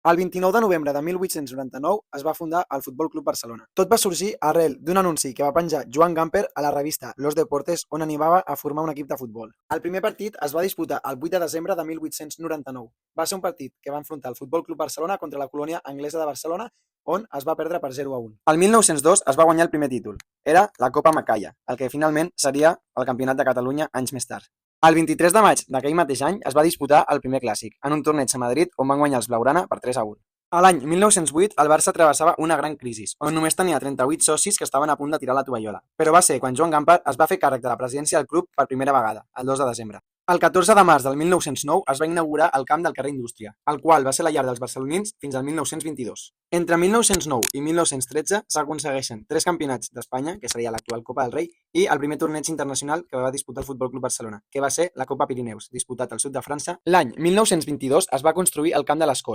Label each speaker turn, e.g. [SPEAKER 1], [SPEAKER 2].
[SPEAKER 1] El 29 de novembre de 1899 es va fundar el Futbol Club Barcelona. Tot va sorgir arrel d'un anunci que va penjar Joan Gamper a la revista Los Deportes, on animava a formar un equip de futbol. El primer partit es va disputar el 8 de desembre de 1899. Va ser un partit que va enfrontar el Futbol Club Barcelona contra la colònia anglesa de Barcelona, on es va perdre per 0-1. El 1902 es va guanyar el primer títol. Era la Copa Macaya, el que finalment seria el Campionat de Catalunya anys més tard. El 23 de maig d'aquell mateix any es va disputar el primer clàssic, en un torneig a Madrid on van guanyar els blaugrana per 3-1. A l'any 1908 el Barça travessava una gran crisi, on només tenia 38 socis que estaven a punt de tirar la tovallola. Però va ser quan Joan Gamper es va fer càrrec de la presidència del club per primera vegada, el 2 de desembre. El 14 de març del 1909 es va inaugurar el camp del carrer Indústria, el qual va ser la llar dels barcelonins fins al 1922. Entre 1909 i 1913 s'aconsegueixen 3 campionats d'Espanya, que seria l'actual Copa del Rei, i el primer torneig internacional que va disputar el Futbol Club Barcelona, que va ser la Copa Pirineus, disputat al sud de França. L'any 1922 es va construir el camp de les Corts,